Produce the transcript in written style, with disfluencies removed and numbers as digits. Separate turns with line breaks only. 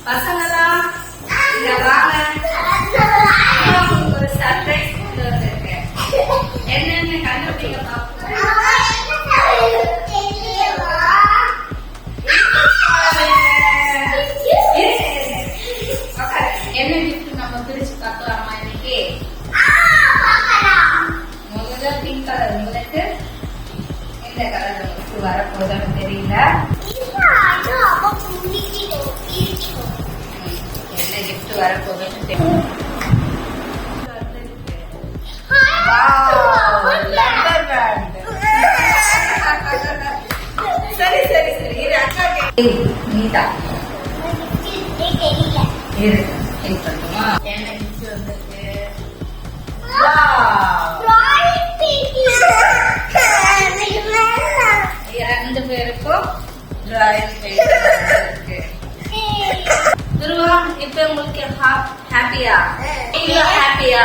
பசங்கெல்லாம் இங்க வாங்க. ஒரு சர்ப்ரைஸ் கொண்டு வந்திருக்கேன். என்னன்னு கண்டுபிடிக்க பார்ப்போம். என்ன கிஃப்ட் நம்ம பிரிச்சு பார்க்கலாமா இன்னைக்கு? முதல்ல பிங்க் கலர் உங்களுக்கு எந்த கலர் உங்களுக்கு வரப்போகுதுன்னு தெரியல. என்ன கிஃப்ட் வரப்போகுதுன்னு தெரியல. சரி சரி சரி இது அக்கா நீதா பண்ணுமா? என்ன கிஃப்ட் வந்திருக்கு? ரெண்டு பேருக்கும் டிராயிங் இருக்கு. துருவா இப்ப உங்களுக்கு ஹாப்பியா? ஹாப்பியா?